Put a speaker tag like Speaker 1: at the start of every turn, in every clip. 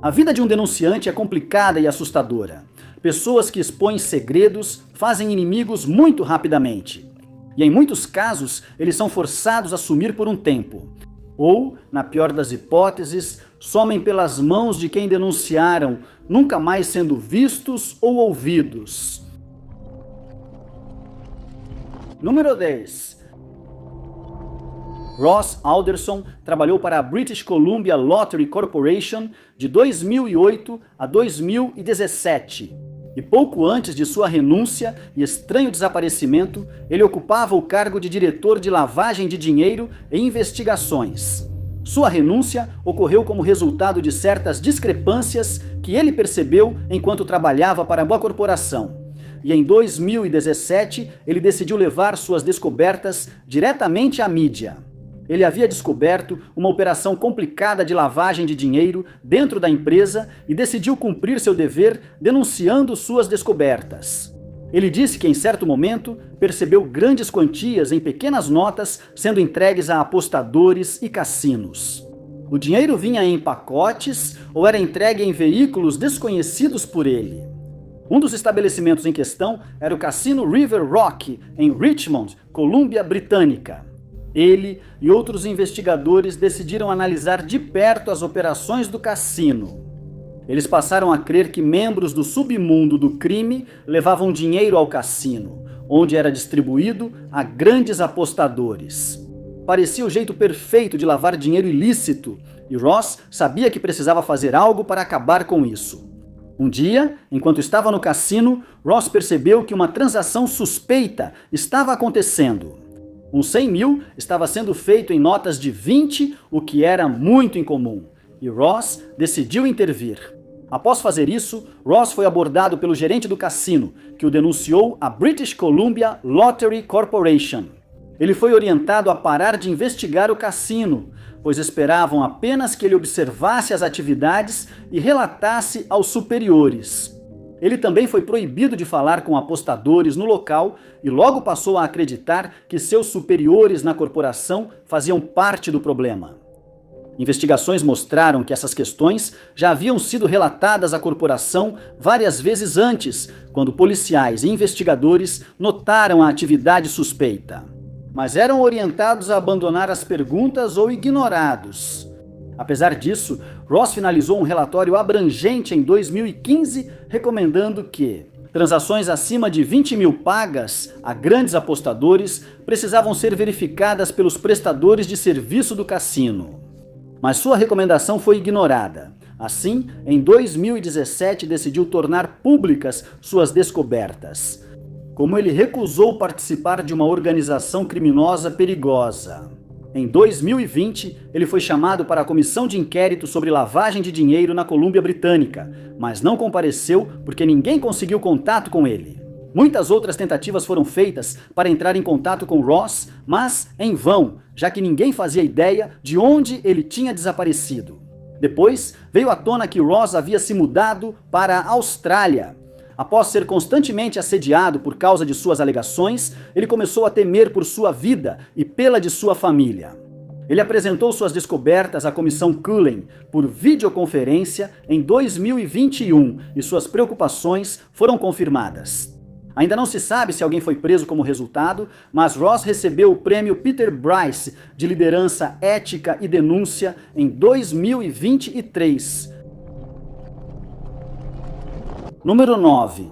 Speaker 1: A vida de um denunciante é complicada e assustadora. Pessoas que expõem segredos fazem inimigos muito rapidamente. E em muitos casos, eles são forçados a sumir por um tempo. Ou, na pior das hipóteses, somem pelas mãos de quem denunciaram, nunca mais sendo vistos ou ouvidos. Número 10. Ross Alderson trabalhou para a British Columbia Lottery Corporation de 2008 a 2017. E pouco antes de sua renúncia e estranho desaparecimento, ele ocupava o cargo de diretor de lavagem de dinheiro e investigações. Sua renúncia ocorreu como resultado de certas discrepâncias que ele percebeu enquanto trabalhava para a boa corporação. E em 2017, ele decidiu levar suas descobertas diretamente à mídia. Ele havia descoberto uma operação complicada de lavagem de dinheiro dentro da empresa e decidiu cumprir seu dever denunciando suas descobertas. Ele disse que em certo momento percebeu grandes quantias em pequenas notas sendo entregues a apostadores e cassinos. O dinheiro vinha em pacotes ou era entregue em veículos desconhecidos por ele. Um dos estabelecimentos em questão era o Cassino River Rock, em Richmond, Colômbia Britânica. Ele e outros investigadores decidiram analisar de perto as operações do cassino. Eles passaram a crer que membros do submundo do crime levavam dinheiro ao cassino, onde era distribuído a grandes apostadores. Parecia o jeito perfeito de lavar dinheiro ilícito, e Ross sabia que precisava fazer algo para acabar com isso. Um dia, enquanto estava no cassino, Ross percebeu que uma transação suspeita estava acontecendo. Um 100 mil estava sendo feito em notas de 20, o que era muito incomum, e Ross decidiu intervir. Após fazer isso, Ross foi abordado pelo gerente do cassino, que o denunciou à British Columbia Lottery Corporation. Ele foi orientado a parar de investigar o cassino, pois esperavam apenas que ele observasse as atividades e relatasse aos superiores. Ele também foi proibido de falar com apostadores no local e logo passou a acreditar que seus superiores na corporação faziam parte do problema. Investigações mostraram que essas questões já haviam sido relatadas à corporação várias vezes antes, quando policiais e investigadores notaram a atividade suspeita. Mas eram orientados a abandonar as perguntas ou ignorados. Apesar disso, Ross finalizou um relatório abrangente em 2015, recomendando que transações acima de 20 mil pagas a grandes apostadores precisavam ser verificadas pelos prestadores de serviço do cassino. Mas sua recomendação foi ignorada. Assim, em 2017 decidiu tornar públicas suas descobertas. Como ele recusou participar de uma organização criminosa perigosa. Em 2020, ele foi chamado para a comissão de inquérito sobre lavagem de dinheiro na Colômbia Britânica, mas não compareceu porque ninguém conseguiu contato com ele. Muitas outras tentativas foram feitas para entrar em contato com Ross, mas em vão, já que ninguém fazia ideia de onde ele tinha desaparecido. Depois, veio à tona que Ross havia se mudado para a Austrália. Após ser constantemente assediado por causa de suas alegações, ele começou a temer por sua vida e pela de sua família. Ele apresentou suas descobertas à Comissão Cullen por videoconferência em 2021 e suas preocupações foram confirmadas. Ainda não se sabe se alguém foi preso como resultado, mas Ross recebeu o prêmio Peter Bryce de liderança ética e denúncia em 2023. Número 9.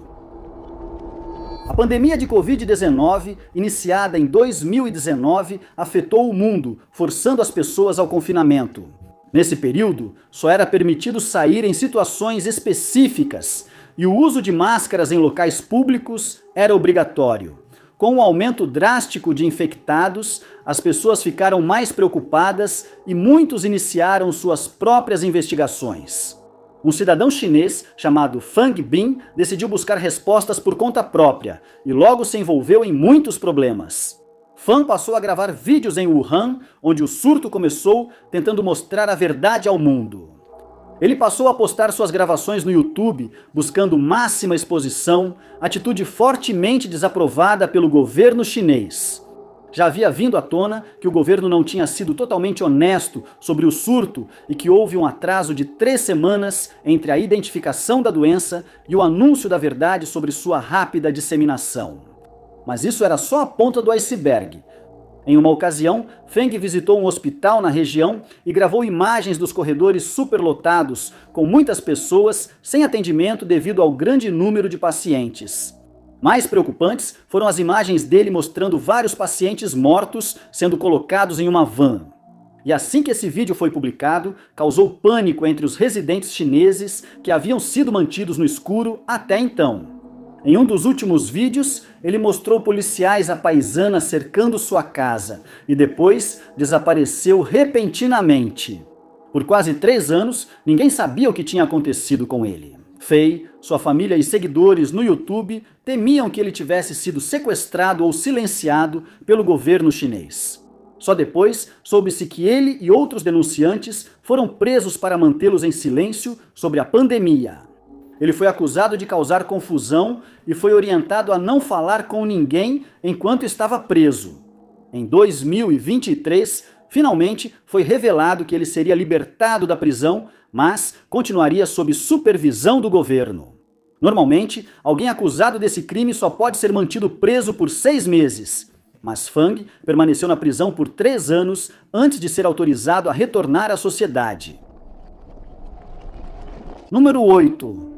Speaker 1: A pandemia de Covid-19, iniciada em 2019, afetou o mundo, forçando as pessoas ao confinamento. Nesse período, só era permitido sair em situações específicas, e o uso de máscaras em locais públicos era obrigatório. Com o aumento drástico de infectados, as pessoas ficaram mais preocupadas e muitos iniciaram suas próprias investigações. Um cidadão chinês chamado Fang Bin decidiu buscar respostas por conta própria e logo se envolveu em muitos problemas. Fan passou a gravar vídeos em Wuhan, onde o surto começou, tentando mostrar a verdade ao mundo. Ele passou a postar suas gravações no YouTube, buscando máxima exposição, atitude fortemente desaprovada pelo governo chinês. Já havia vindo à tona que o governo não tinha sido totalmente honesto sobre o surto e que houve um atraso de 3 semanas entre a identificação da doença e o anúncio da verdade sobre sua rápida disseminação. Mas isso era só a ponta do iceberg. Em uma ocasião, Feng visitou um hospital na região e gravou imagens dos corredores superlotados, com muitas pessoas sem atendimento devido ao grande número de pacientes. Mais preocupantes foram as imagens dele mostrando vários pacientes mortos sendo colocados em uma van. E assim que esse vídeo foi publicado, causou pânico entre os residentes chineses que haviam sido mantidos no escuro até então. Em um dos últimos vídeos, ele mostrou policiais à paisana cercando sua casa e depois desapareceu repentinamente. Por quase 3 anos, ninguém sabia o que tinha acontecido com ele. Fei, sua família e seguidores no YouTube temiam que ele tivesse sido sequestrado ou silenciado pelo governo chinês. Só depois soube-se que ele e outros denunciantes foram presos para mantê-los em silêncio sobre a pandemia. Ele foi acusado de causar confusão e foi orientado a não falar com ninguém enquanto estava preso. Em 2023, finalmente foi revelado que ele seria libertado da prisão, mas continuaria sob supervisão do governo. Normalmente, alguém acusado desse crime só pode ser mantido preso por 6 meses. Mas Fang permaneceu na prisão por 3 anos antes de ser autorizado a retornar à sociedade. Número 8.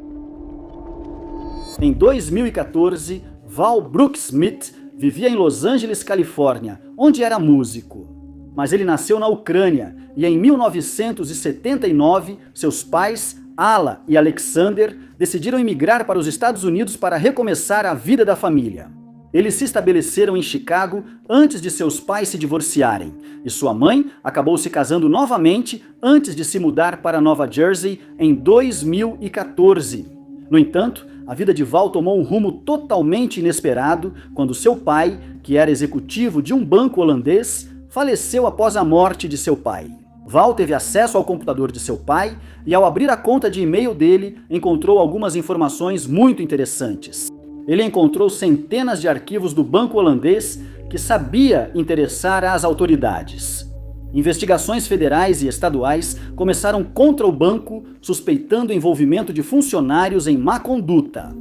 Speaker 1: Em 2014, Val Brooks-Smith vivia em Los Angeles, Califórnia, onde era músico. Mas ele nasceu na Ucrânia e em 1979, seus pais, Alla e Alexander, decidiram emigrar para os Estados Unidos para recomeçar a vida da família. Eles se estabeleceram em Chicago antes de seus pais se divorciarem, e sua mãe acabou se casando novamente antes de se mudar para Nova Jersey em 2014. No entanto, a vida de Val tomou um rumo totalmente inesperado quando seu pai, que era executivo de um banco holandês, faleceu após a morte de seu pai. Val teve acesso ao computador de seu pai e, ao abrir a conta de e-mail dele, encontrou algumas informações muito interessantes. Ele encontrou centenas de arquivos do banco holandês que sabia interessar às autoridades. Investigações federais e estaduais começaram contra o banco, suspeitando o envolvimento de funcionários em má conduta.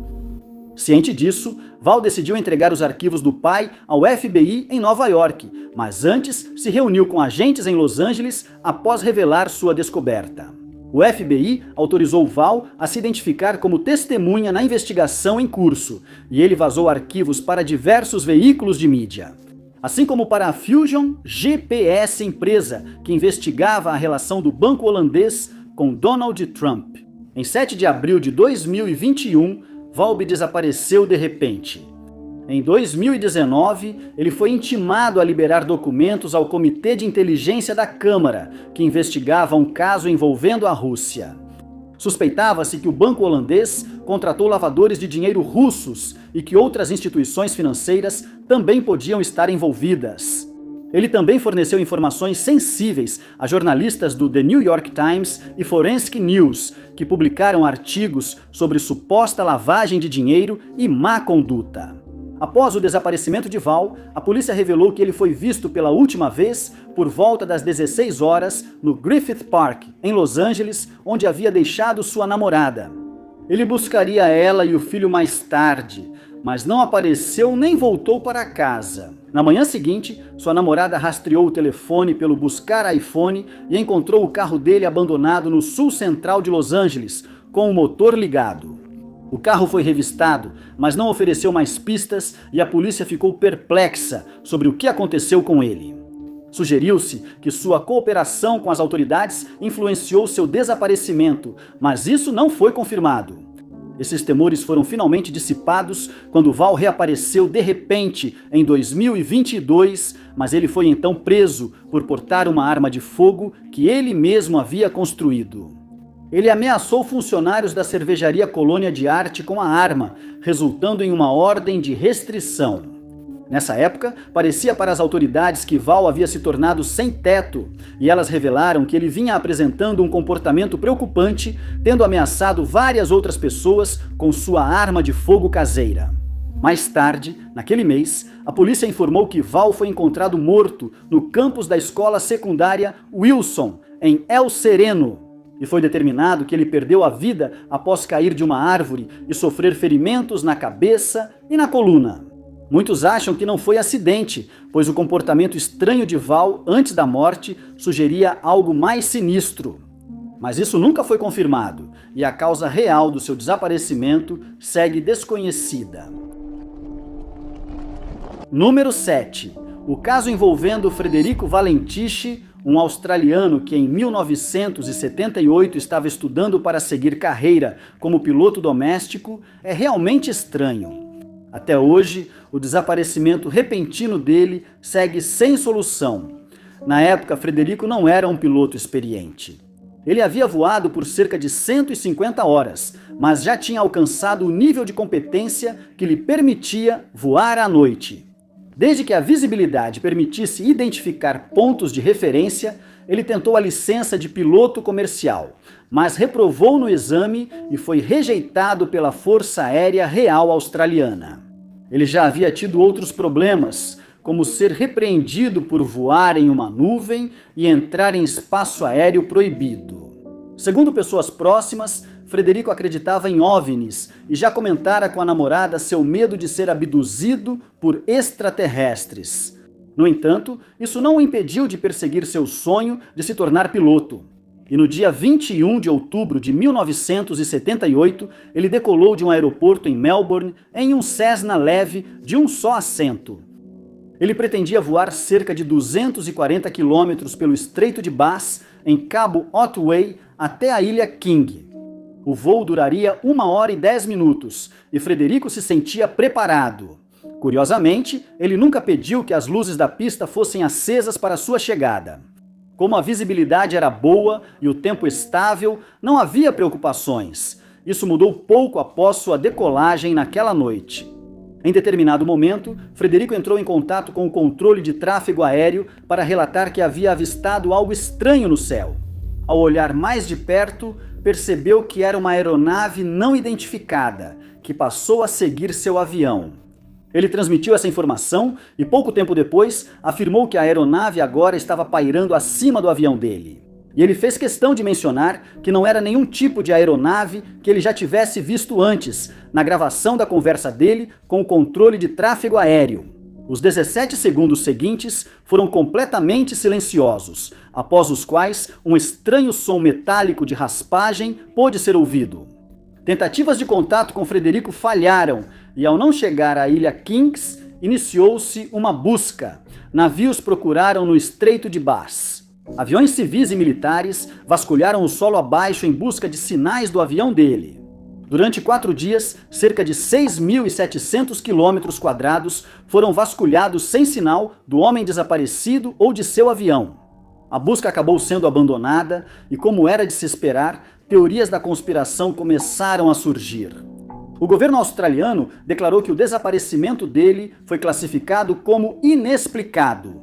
Speaker 1: Ciente disso, Val decidiu entregar os arquivos do pai ao FBI em Nova York, mas antes se reuniu com agentes em Los Angeles após revelar sua descoberta. O FBI autorizou Val a se identificar como testemunha na investigação em curso, e ele vazou arquivos para diversos veículos de mídia. Assim como para a Fusion GPS, empresa que investigava a relação do banco holandês com Donald Trump. Em 7 de abril de 2021, Valby desapareceu de repente. Em 2019, ele foi intimado a liberar documentos ao Comitê de Inteligência da Câmara, que investigava um caso envolvendo a Rússia. Suspeitava-se que o banco holandês contratou lavadores de dinheiro russos e que outras instituições financeiras também podiam estar envolvidas. Ele também forneceu informações sensíveis a jornalistas do The New York Times e Forensic News, que publicaram artigos sobre suposta lavagem de dinheiro e má conduta. Após o desaparecimento de Val, a polícia revelou que ele foi visto pela última vez por volta das 16 horas no Griffith Park, em Los Angeles, onde havia deixado sua namorada. Ele buscaria ela e o filho mais tarde, mas não apareceu nem voltou para casa. Na manhã seguinte, sua namorada rastreou o telefone pelo Buscar iPhone e encontrou o carro dele abandonado no sul central de Los Angeles, com o motor ligado. O carro foi revistado, mas não ofereceu mais pistas e a polícia ficou perplexa sobre o que aconteceu com ele. Sugeriu-se que sua cooperação com as autoridades influenciou seu desaparecimento, mas isso não foi confirmado. Esses temores foram finalmente dissipados quando Val reapareceu de repente em 2022, mas ele foi então preso por portar uma arma de fogo que ele mesmo havia construído. Ele ameaçou funcionários da cervejaria Colônia de Arte com a arma, resultando em uma ordem de restrição. Nessa época, parecia para as autoridades que Val havia se tornado sem teto, e elas revelaram que ele vinha apresentando um comportamento preocupante, tendo ameaçado várias outras pessoas com sua arma de fogo caseira. Mais tarde, naquele mês, a polícia informou que Val foi encontrado morto no campus da escola secundária Wilson, em El Sereno, e foi determinado que ele perdeu a vida após cair de uma árvore e sofrer ferimentos na cabeça e na coluna. Muitos acham que não foi acidente, pois o comportamento estranho de Val antes da morte sugeria algo mais sinistro. Mas isso nunca foi confirmado, e a causa real do seu desaparecimento segue desconhecida. Número 7. O caso envolvendo Frederico Valentici, um australiano que em 1978 estava estudando para seguir carreira como piloto doméstico, é realmente estranho. Até hoje, o desaparecimento repentino dele segue sem solução. Na época, Frederico não era um piloto experiente. Ele havia voado por cerca de 150 horas, mas já tinha alcançado o nível de competência que lhe permitia voar à noite. Desde que a visibilidade permitisse identificar pontos de referência, ele tentou a licença de piloto comercial, mas reprovou no exame e foi rejeitado pela Força Aérea Real Australiana. Ele já havia tido outros problemas, como ser repreendido por voar em uma nuvem e entrar em espaço aéreo proibido. Segundo pessoas próximas, Frederico acreditava em OVNIs e já comentara com a namorada seu medo de ser abduzido por extraterrestres. No entanto, isso não o impediu de perseguir seu sonho de se tornar piloto. E no dia 21 de outubro de 1978, ele decolou de um aeroporto em Melbourne em um Cessna leve de um só assento. Ele pretendia voar cerca de 240 quilômetros pelo Estreito de Bass, em Cabo Otway, até a ilha King. O voo duraria 1 hora e 10 minutos, e Frederico se sentia preparado. Curiosamente, ele nunca pediu que as luzes da pista fossem acesas para sua chegada. Como a visibilidade era boa e o tempo estável, não havia preocupações. Isso mudou pouco após sua decolagem naquela noite. Em determinado momento, Frederico entrou em contato com o controle de tráfego aéreo para relatar que havia avistado algo estranho no céu. Ao olhar mais de perto, percebeu que era uma aeronave não identificada, que passou a seguir seu avião. Ele transmitiu essa informação e pouco tempo depois afirmou que a aeronave agora estava pairando acima do avião dele. E ele fez questão de mencionar que não era nenhum tipo de aeronave que ele já tivesse visto antes, na gravação da conversa dele com o controle de tráfego aéreo. Os 17 segundos seguintes foram completamente silenciosos, após os quais um estranho som metálico de raspagem pôde ser ouvido. Tentativas de contato com Frederico falharam e, ao não chegar à ilha Kings, iniciou-se uma busca. Navios procuraram no Estreito de Bass. Aviões civis e militares vasculharam o solo abaixo em busca de sinais do avião dele. Durante 4 dias, cerca de 6.700 quilômetros quadrados foram vasculhados sem sinal do homem desaparecido ou de seu avião. A busca acabou sendo abandonada e, como era de se esperar, teorias da conspiração começaram a surgir. O governo australiano declarou que o desaparecimento dele foi classificado como inexplicado.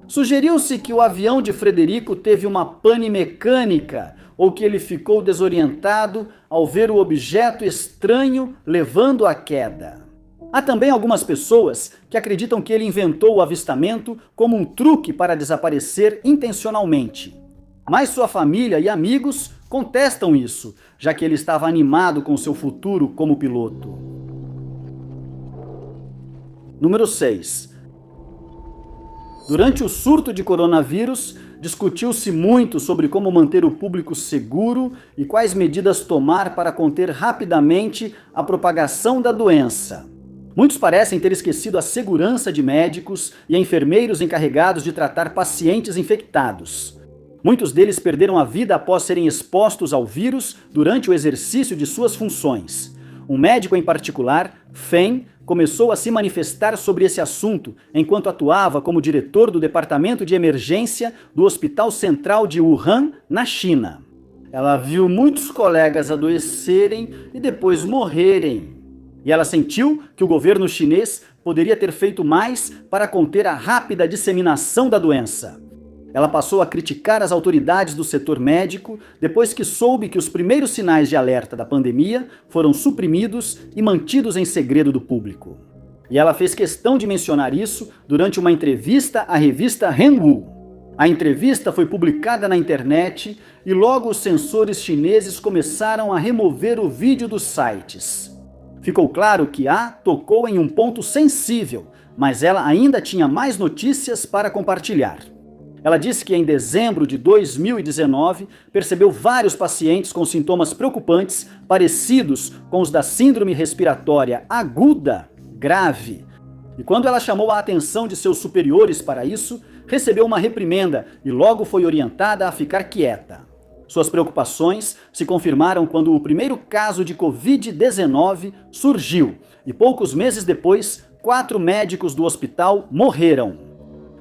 Speaker 1: Sugeriu-se que o avião de Frederico teve uma pane mecânica ou que ele ficou desorientado ao ver o objeto estranho levando à queda. Há também algumas pessoas que acreditam que ele inventou o avistamento como um truque para desaparecer intencionalmente. Mas sua família e amigos contestam isso, já que ele estava animado com seu futuro como piloto. Número 6. Durante o surto de coronavírus, discutiu-se muito sobre como manter o público seguro e quais medidas tomar para conter rapidamente a propagação da doença. Muitos parecem ter esquecido a segurança de médicos e enfermeiros encarregados de tratar pacientes infectados. Muitos deles perderam a vida após serem expostos ao vírus durante o exercício de suas funções. Um médico em particular, Feng, começou a se manifestar sobre esse assunto enquanto atuava como diretor do Departamento de Emergência do Hospital Central de Wuhan, na China. Ela viu muitos colegas adoecerem e depois morrerem. E ela sentiu que o governo chinês poderia ter feito mais para conter a rápida disseminação da doença. Ela passou a criticar as autoridades do setor médico depois que soube que os primeiros sinais de alerta da pandemia foram suprimidos e mantidos em segredo do público. E ela fez questão de mencionar isso durante uma entrevista à revista Renwu. A entrevista foi publicada na internet e logo os censores chineses começaram a remover o vídeo dos sites. Ficou claro que A tocou em um ponto sensível, mas ela ainda tinha mais notícias para compartilhar. Ela disse que em dezembro de 2019 percebeu vários pacientes com sintomas preocupantes parecidos com os da síndrome respiratória aguda grave. E quando ela chamou a atenção de seus superiores para isso, recebeu uma reprimenda e logo foi orientada a ficar quieta. Suas preocupações se confirmaram quando o primeiro caso de Covid-19 surgiu e poucos meses depois, 4 médicos do hospital morreram.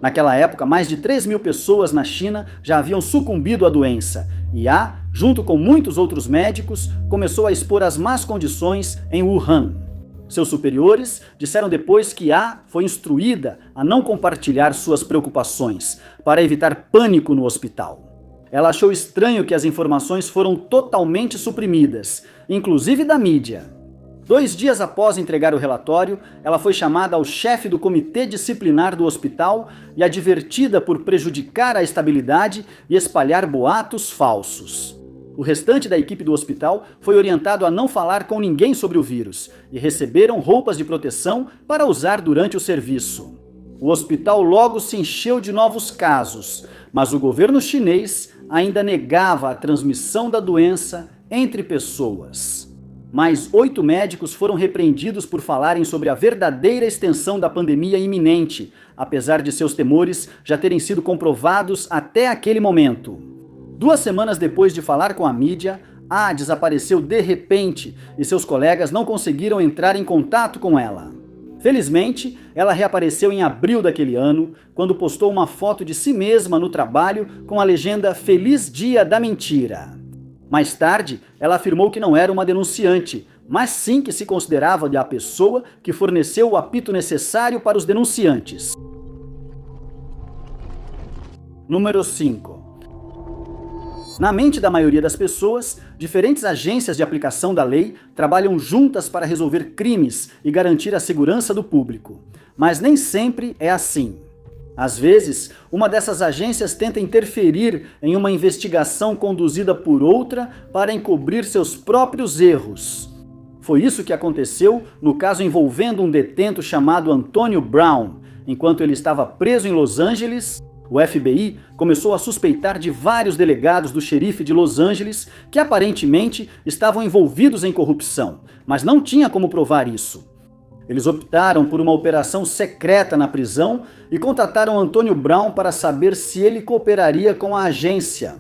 Speaker 1: Naquela época, mais de 3.000 pessoas na China já haviam sucumbido à doença e A, junto com muitos outros médicos, começou a expor as más condições em Wuhan. Seus superiores disseram depois que A foi instruída a não compartilhar suas preocupações para evitar pânico no hospital. Ela achou estranho que as informações foram totalmente suprimidas, inclusive da mídia. 2 dias após entregar o relatório, ela foi chamada ao chefe do comitê disciplinar do hospital e advertida por prejudicar a estabilidade e espalhar boatos falsos. O restante da equipe do hospital foi orientado a não falar com ninguém sobre o vírus e receberam roupas de proteção para usar durante o serviço. O hospital logo se encheu de novos casos, mas o governo chinês ainda negava a transmissão da doença entre pessoas. Mais 8 médicos foram repreendidos por falarem sobre a verdadeira extensão da pandemia iminente, apesar de seus temores já terem sido comprovados até aquele momento. 2 semanas depois de falar com a mídia, A desapareceu de repente e seus colegas não conseguiram entrar em contato com ela. Felizmente, ela reapareceu em abril daquele ano, quando postou uma foto de si mesma no trabalho com a legenda "Feliz Dia da Mentira". Mais tarde, ela afirmou que não era uma denunciante, mas sim que se considerava a pessoa que forneceu o apito necessário para os denunciantes. Número 5. Na mente da maioria das pessoas, diferentes agências de aplicação da lei trabalham juntas para resolver crimes e garantir a segurança do público. Mas nem sempre é assim. Às vezes, uma dessas agências tenta interferir em uma investigação conduzida por outra para encobrir seus próprios erros. Foi isso que aconteceu no caso envolvendo um detento chamado Antonio Brown. Enquanto ele estava preso em Los Angeles, o FBI começou a suspeitar de vários delegados do xerife de Los Angeles que aparentemente estavam envolvidos em corrupção, mas não tinha como provar isso. Eles optaram por uma operação secreta na prisão e contataram Antonio Brown para saber se ele cooperaria com a agência.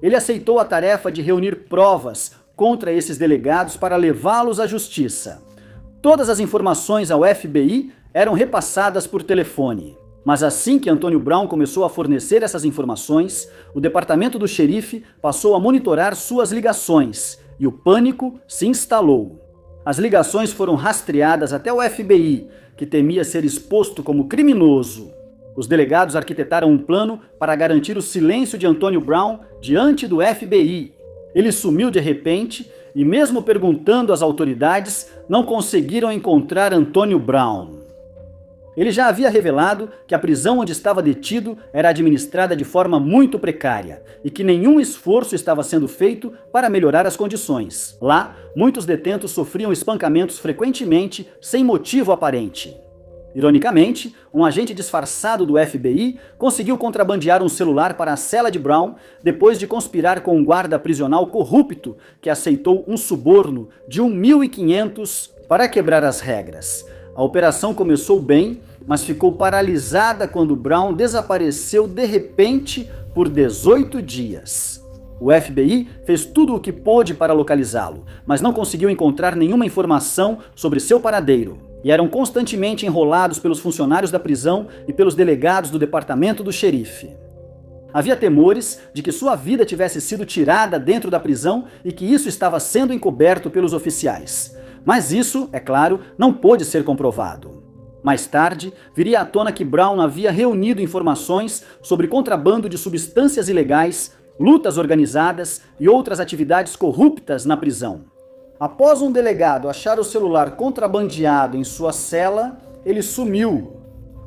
Speaker 1: Ele aceitou a tarefa de reunir provas contra esses delegados para levá-los à justiça. Todas as informações ao FBI eram repassadas por telefone. Mas assim que Antonio Brown começou a fornecer essas informações, o departamento do xerife passou a monitorar suas ligações e o pânico se instalou. As ligações foram rastreadas até o FBI, que temia ser exposto como criminoso. Os delegados arquitetaram um plano para garantir o silêncio de Antonio Brown diante do FBI. Ele sumiu de repente e, mesmo perguntando às autoridades, não conseguiram encontrar Antonio Brown. Ele já havia revelado que a prisão onde estava detido era administrada de forma muito precária e que nenhum esforço estava sendo feito para melhorar as condições. Lá, muitos detentos sofriam espancamentos frequentemente sem motivo aparente. Ironicamente, um agente disfarçado do FBI conseguiu contrabandear um celular para a cela de Brown depois de conspirar com um guarda prisional corrupto que aceitou um suborno de 1.500 para quebrar as regras. A operação começou bem, mas ficou paralisada quando Brown desapareceu de repente por 18 dias. O FBI fez tudo o que pôde para localizá-lo, mas não conseguiu encontrar nenhuma informação sobre seu paradeiro, e eram constantemente enrolados pelos funcionários da prisão e pelos delegados do departamento do xerife. Havia temores de que sua vida tivesse sido tirada dentro da prisão e que isso estava sendo encoberto pelos oficiais. Mas isso, é claro, não pôde ser comprovado. Mais tarde, viria à tona que Brown havia reunido informações sobre contrabando de substâncias ilegais, lutas organizadas e outras atividades corruptas na prisão. Após um delegado achar o celular contrabandeado em sua cela, ele sumiu.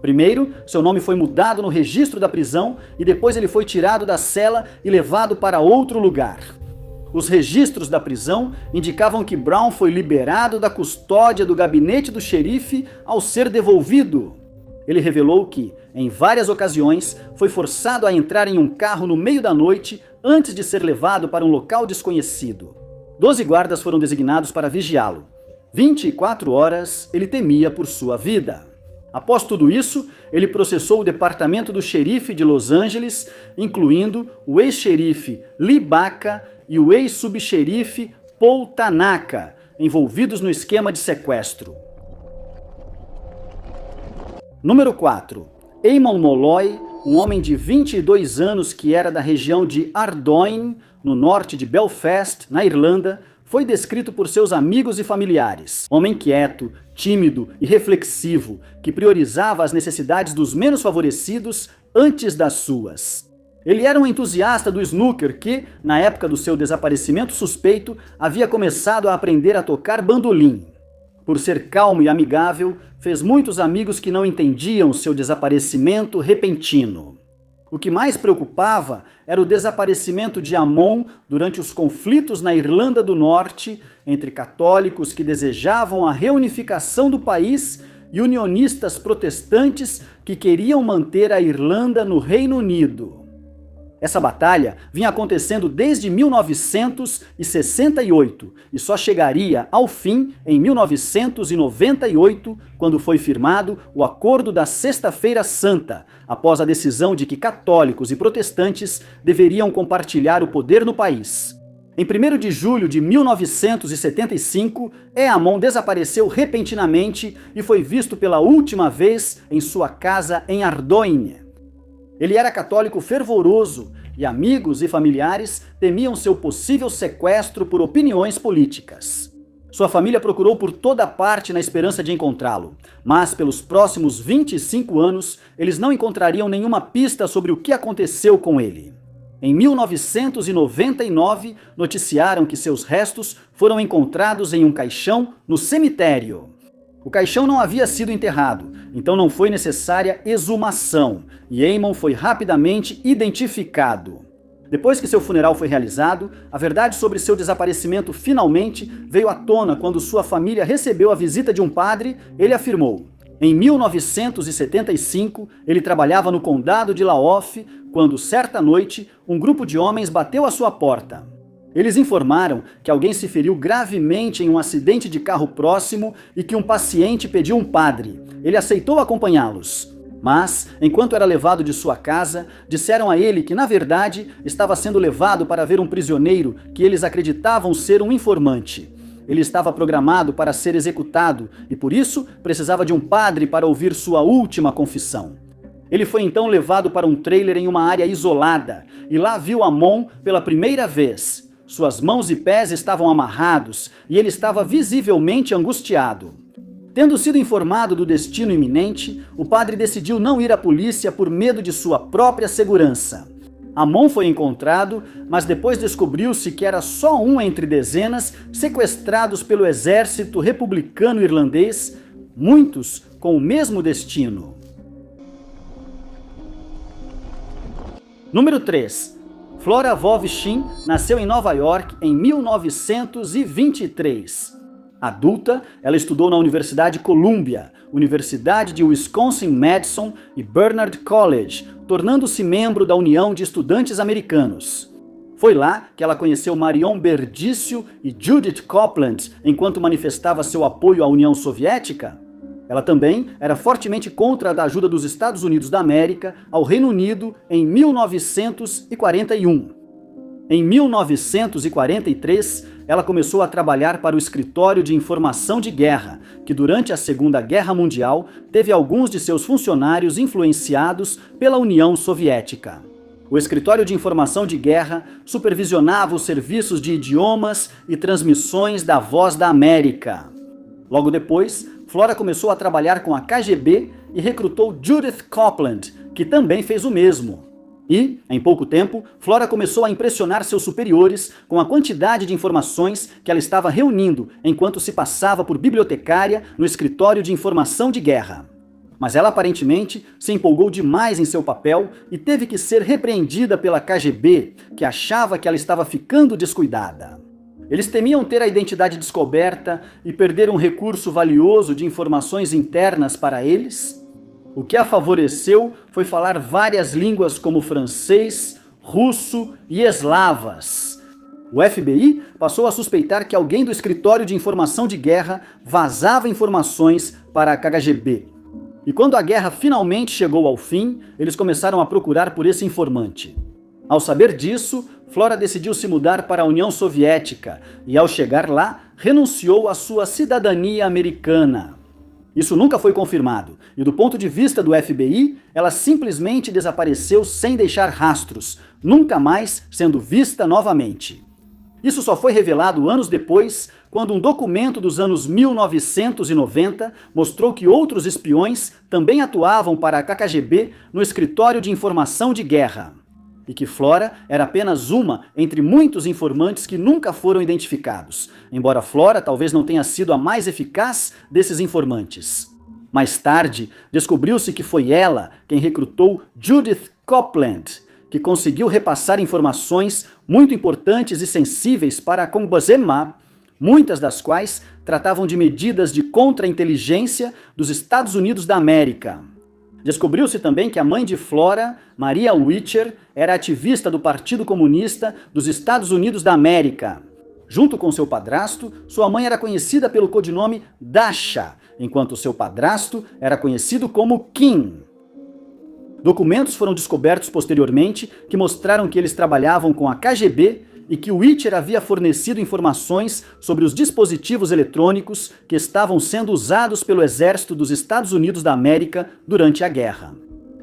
Speaker 1: Primeiro, seu nome foi mudado no registro da prisão e depois ele foi tirado da cela e levado para outro lugar. Os registros da prisão indicavam que Brown foi liberado da custódia do gabinete do xerife ao ser devolvido. Ele revelou que, em várias ocasiões, foi forçado a entrar em um carro no meio da noite antes de ser levado para um local desconhecido. 12 guardas foram designados para vigiá-lo. 24 horas ele temia por sua vida. Após tudo isso, ele processou o departamento do xerife de Los Angeles, incluindo o ex-xerife Lee Baca e o ex-subxerife Paul Tanaka, envolvidos no esquema de sequestro. Número 4. Eamon Molloy, um homem de 22 anos que era da região de Ardoyne, no norte de Belfast, na Irlanda, foi descrito por seus amigos e familiares. Homem quieto, tímido e reflexivo, que priorizava as necessidades dos menos favorecidos antes das suas. Ele era um entusiasta do snooker que, na época do seu desaparecimento suspeito, havia começado a aprender a tocar bandolim. Por ser calmo e amigável, fez muitos amigos que não entendiam seu desaparecimento repentino. O que mais preocupava era o desaparecimento de Amon durante os conflitos na Irlanda do Norte entre católicos que desejavam a reunificação do país e unionistas protestantes que queriam manter a Irlanda no Reino Unido. Essa batalha vinha acontecendo desde 1968 e só chegaria ao fim em 1998, quando foi firmado o Acordo da Sexta-feira Santa, após a decisão de que católicos e protestantes deveriam compartilhar o poder no país. Em 1º de julho de 1975, Eamon desapareceu repentinamente e foi visto pela última vez em sua casa em Ardoyne. Ele era católico fervoroso e amigos e familiares temiam seu possível sequestro por opiniões políticas. Sua família procurou por toda parte na esperança de encontrá-lo, mas pelos próximos 25 anos eles não encontrariam nenhuma pista sobre o que aconteceu com ele. Em 1999, noticiaram que seus restos foram encontrados em um caixão no cemitério. O caixão não havia sido enterrado, então não foi necessária exumação, e Eamon foi rapidamente identificado. Depois que seu funeral foi realizado, a verdade sobre seu desaparecimento finalmente veio à tona quando sua família recebeu a visita de um padre. Ele afirmou: em 1975, ele trabalhava no condado de Laof, quando, certa noite, um grupo de homens bateu à sua porta. Eles informaram que alguém se feriu gravemente em um acidente de carro próximo e que um paciente pediu um padre. Ele aceitou acompanhá-los. Mas, enquanto era levado de sua casa, disseram a ele que, na verdade, estava sendo levado para ver um prisioneiro que eles acreditavam ser um informante. Ele estava programado para ser executado e, por isso, precisava de um padre para ouvir sua última confissão. Ele foi então levado para um trailer em uma área isolada e lá viu Amon pela primeira vez. Suas mãos e pés estavam amarrados e ele estava visivelmente angustiado. Tendo sido informado do destino iminente, o padre decidiu não ir à polícia por medo de sua própria segurança. Amon foi encontrado, mas depois descobriu-se que era só um entre dezenas sequestrados pelo exército republicano irlandês, muitos com o mesmo destino. Número 3. Flora Wovschin nasceu em Nova York em 1923. Adulta, ela estudou na Universidade Columbia, Universidade de Wisconsin-Madison e Barnard College, tornando-se membro da União de Estudantes Americanos. Foi lá que ela conheceu Marion Berdício e Judith Copeland enquanto manifestava seu apoio à União Soviética. Ela também era fortemente contra a ajuda dos Estados Unidos da América ao Reino Unido em 1941. Em 1943, ela começou a trabalhar para o Escritório de Informação de Guerra, que durante a Segunda Guerra Mundial teve alguns de seus funcionários influenciados pela União Soviética. O Escritório de Informação de Guerra supervisionava os serviços de idiomas e transmissões da Voz da América. Logo depois, Flora começou a trabalhar com a KGB e recrutou Judith Copeland, que também fez o mesmo. E, em pouco tempo, Flora começou a impressionar seus superiores com a quantidade de informações que ela estava reunindo enquanto se passava por bibliotecária no escritório de informação de guerra. Mas ela aparentemente se empolgou demais em seu papel e teve que ser repreendida pela KGB, que achava que ela estava ficando descuidada. Eles temiam ter a identidade descoberta e perder um recurso valioso de informações internas para eles. O que a favoreceu foi falar várias línguas como francês, russo e eslavas. O FBI passou a suspeitar que alguém do escritório de informação de guerra vazava informações para a KGB. E quando a guerra finalmente chegou ao fim, eles começaram a procurar por esse informante. Ao saber disso, Flora decidiu se mudar para a União Soviética e, ao chegar lá, renunciou à sua cidadania americana. Isso nunca foi confirmado, e do ponto de vista do FBI, ela simplesmente desapareceu sem deixar rastros, nunca mais sendo vista novamente. Isso só foi revelado anos depois, quando um documento dos anos 1990 mostrou que outros espiões também atuavam para a KGB no escritório de informação de guerra, e que Flora era apenas uma entre muitos informantes que nunca foram identificados, embora Flora talvez não tenha sido a mais eficaz desses informantes. Mais tarde, descobriu-se que foi ela quem recrutou Judith Copeland, que conseguiu repassar informações muito importantes e sensíveis para a Kongbazema, muitas das quais tratavam de medidas de contra-inteligência dos Estados Unidos da América. Descobriu-se também que a mãe de Flora, Maria Witcher, era ativista do Partido Comunista dos Estados Unidos da América. Junto com seu padrasto, sua mãe era conhecida pelo codinome Dasha, enquanto seu padrasto era conhecido como Kim. Documentos foram descobertos posteriormente que mostraram que eles trabalhavam com a KGB e que Witcher havia fornecido informações sobre os dispositivos eletrônicos que estavam sendo usados pelo exército dos Estados Unidos da América durante a guerra.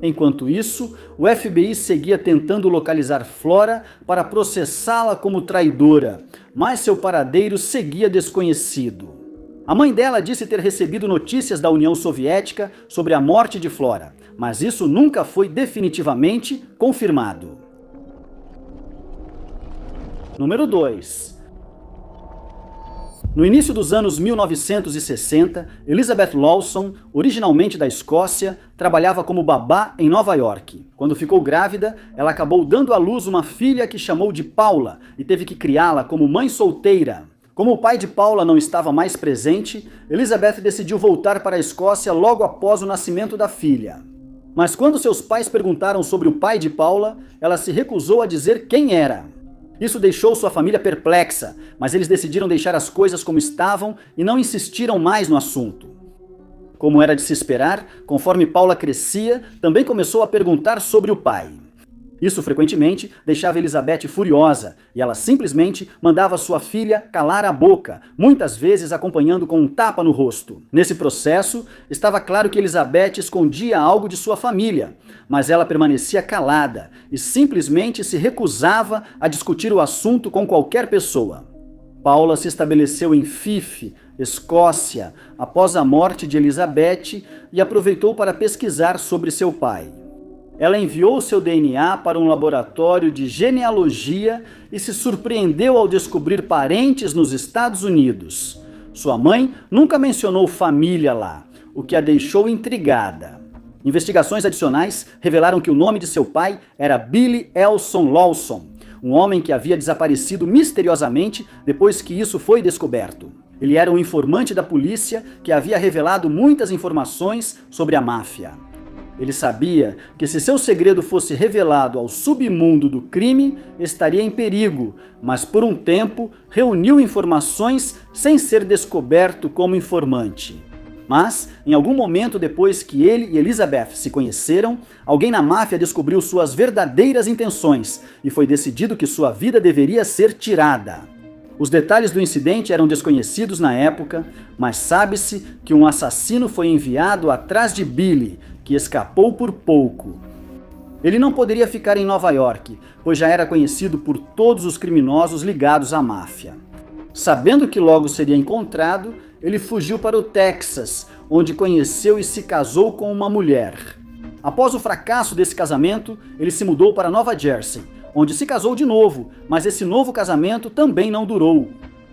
Speaker 1: Enquanto isso, o FBI seguia tentando localizar Flora para processá-la como traidora, mas seu paradeiro seguia desconhecido. A mãe dela disse ter recebido notícias da União Soviética sobre a morte de Flora, mas isso nunca foi definitivamente confirmado. Número 2. No início dos anos 1960, Elizabeth Lawson, originalmente da Escócia, trabalhava como babá em Nova York. Quando ficou grávida, ela acabou dando à luz uma filha que chamou de Paula e teve que criá-la como mãe solteira. Como o pai de Paula não estava mais presente, Elizabeth decidiu voltar para a Escócia logo após o nascimento da filha. Mas quando seus pais perguntaram sobre o pai de Paula, ela se recusou a dizer quem era. Isso deixou sua família perplexa, mas eles decidiram deixar as coisas como estavam e não insistiram mais no assunto. Como era de se esperar, conforme Paula crescia, também começou a perguntar sobre o pai. Isso frequentemente deixava Elizabeth furiosa, e ela simplesmente mandava sua filha calar a boca, muitas vezes acompanhando com um tapa no rosto. Nesse processo, estava claro que Elizabeth escondia algo de sua família, mas ela permanecia calada e simplesmente se recusava a discutir o assunto com qualquer pessoa. Paula se estabeleceu em Fife, Escócia, após a morte de Elizabeth e aproveitou para pesquisar sobre seu pai. Ela enviou seu DNA para um laboratório de genealogia e se surpreendeu ao descobrir parentes nos Estados Unidos. Sua mãe nunca mencionou família lá, o que a deixou intrigada. Investigações adicionais revelaram que o nome de seu pai era Billy Elson Lawson, um homem que havia desaparecido misteriosamente depois que isso foi descoberto. Ele era um informante da polícia que havia revelado muitas informações sobre a máfia. Ele sabia que se seu segredo fosse revelado ao submundo do crime, estaria em perigo, mas por um tempo reuniu informações sem ser descoberto como informante. Mas, em algum momento depois que ele e Elizabeth se conheceram, alguém na máfia descobriu suas verdadeiras intenções e foi decidido que sua vida deveria ser tirada. Os detalhes do incidente eram desconhecidos na época, mas sabe-se que um assassino foi enviado atrás de Billy, que escapou por pouco. Ele não poderia ficar em Nova York, pois já era conhecido por todos os criminosos ligados à máfia. Sabendo que logo seria encontrado, ele fugiu para o Texas, onde conheceu e se casou com uma mulher. Após o fracasso desse casamento, ele se mudou para Nova Jersey, onde se casou de novo, mas esse novo casamento também não durou.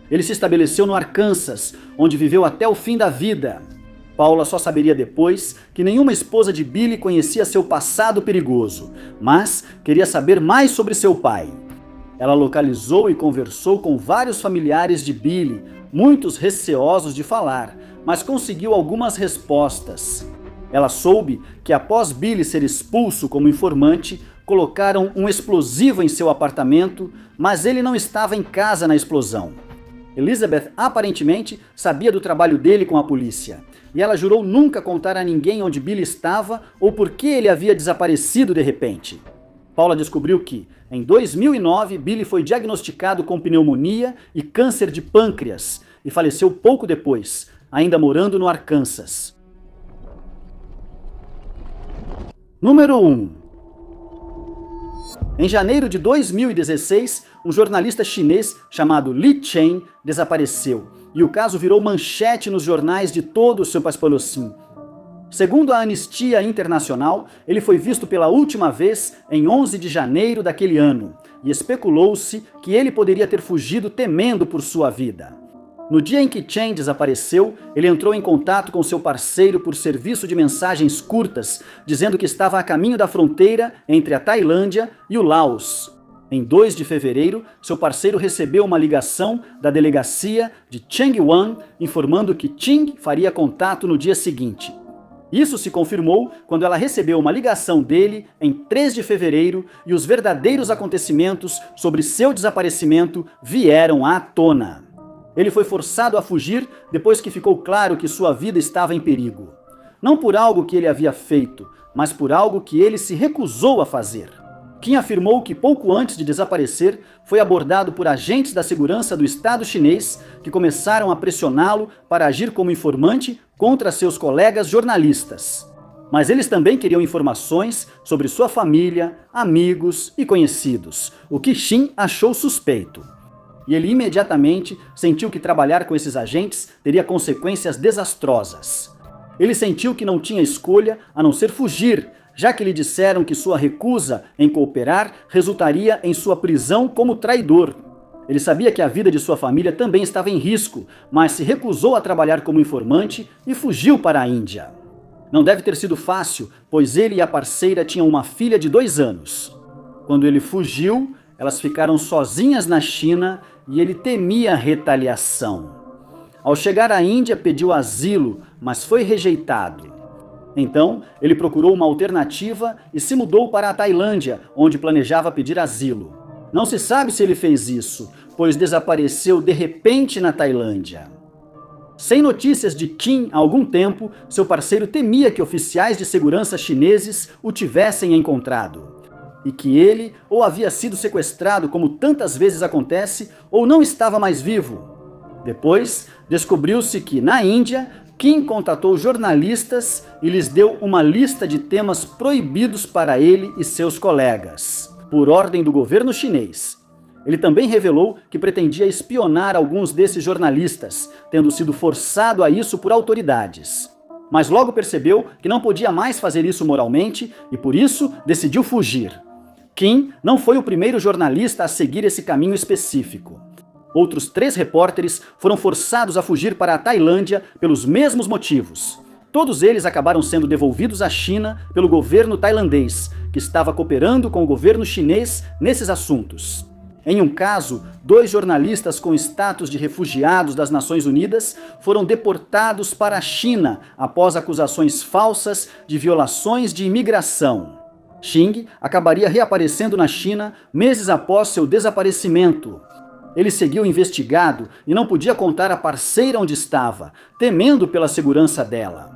Speaker 1: Ele se estabeleceu no Arkansas, onde viveu até o fim da vida. Paula só saberia depois que nenhuma esposa de Billy conhecia seu passado perigoso, mas queria saber mais sobre seu pai. Ela localizou e conversou com vários familiares de Billy, muitos receosos de falar, mas conseguiu algumas respostas. Ela soube que após Billy ser expulso como informante, colocaram um explosivo em seu apartamento, mas ele não estava em casa na explosão. Elizabeth aparentemente sabia do trabalho dele com a polícia, e ela jurou nunca contar a ninguém onde Billy estava ou por que ele havia desaparecido de repente. Paula descobriu que, em 2009, Billy foi diagnosticado com pneumonia e câncer de pâncreas e faleceu pouco depois, ainda morando no Arkansas. Número 1. Em janeiro de 2016, um jornalista chinês chamado Li Chen desapareceu, e o caso virou manchete nos jornais de todo o seu Paspalocin. Segundo a Anistia Internacional, ele foi visto pela última vez em 11 de janeiro daquele ano, e especulou-se que ele poderia ter fugido temendo por sua vida. No dia em que Chen desapareceu, ele entrou em contato com seu parceiro por serviço de mensagens curtas, dizendo que estava a caminho da fronteira entre a Tailândia e o Laos. Em 2 de fevereiro, seu parceiro recebeu uma ligação da delegacia de Changwon, informando que Ching faria contato no dia seguinte. Isso se confirmou quando ela recebeu uma ligação dele em 3 de fevereiro e os verdadeiros acontecimentos sobre seu desaparecimento vieram à tona. Ele foi forçado a fugir depois que ficou claro que sua vida estava em perigo. Não por algo que ele havia feito, mas por algo que ele se recusou a fazer. Kim afirmou que pouco antes de desaparecer, foi abordado por agentes da segurança do Estado chinês que começaram a pressioná-lo para agir como informante contra seus colegas jornalistas. Mas eles também queriam informações sobre sua família, amigos e conhecidos, o que Shin achou suspeito. E ele imediatamente sentiu que trabalhar com esses agentes teria consequências desastrosas. Ele sentiu que não tinha escolha a não ser fugir, já que lhe disseram que sua recusa em cooperar resultaria em sua prisão como traidor. Ele sabia que a vida de sua família também estava em risco, mas se recusou a trabalhar como informante e fugiu para a Índia. Não deve ter sido fácil, pois ele e a parceira tinham uma filha de 2 anos. Quando ele fugiu, elas ficaram sozinhas na China e ele temia retaliação. Ao chegar à Índia, pediu asilo, mas foi rejeitado. Então, ele procurou uma alternativa e se mudou para a Tailândia, onde planejava pedir asilo. Não se sabe se ele fez isso, pois desapareceu de repente na Tailândia. Sem notícias de Kim há algum tempo, seu parceiro temia que oficiais de segurança chineses o tivessem encontrado. E que ele ou havia sido sequestrado, como tantas vezes acontece, ou não estava mais vivo. Depois, descobriu-se que, na Índia, Kim contatou jornalistas e lhes deu uma lista de temas proibidos para ele e seus colegas, por ordem do governo chinês. Ele também revelou que pretendia espionar alguns desses jornalistas, tendo sido forçado a isso por autoridades. Mas logo percebeu que não podia mais fazer isso moralmente e, por isso, decidiu fugir. Kim não foi o primeiro jornalista a seguir esse caminho específico. Outros 3 repórteres foram forçados a fugir para a Tailândia pelos mesmos motivos. Todos eles acabaram sendo devolvidos à China pelo governo tailandês, que estava cooperando com o governo chinês nesses assuntos. Em um caso, 2 jornalistas com status de refugiados das Nações Unidas foram deportados para a China após acusações falsas de violações de imigração. Xing acabaria reaparecendo na China meses após seu desaparecimento. Ele seguiu investigado e não podia contar à parceira onde estava, temendo pela segurança dela.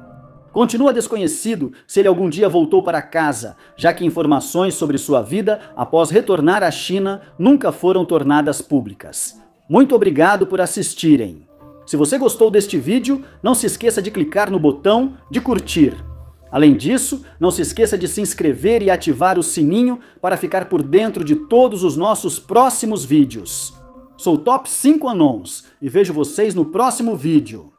Speaker 1: Continua desconhecido se ele algum dia voltou para casa, já que informações sobre sua vida após retornar à China nunca foram tornadas públicas. Muito obrigado por assistirem. Se você gostou deste vídeo, não se esqueça de clicar no botão de curtir. Além disso, não se esqueça de se inscrever e ativar o sininho para ficar por dentro de todos os nossos próximos vídeos. Sou o Top 5 Anons e vejo vocês no próximo vídeo.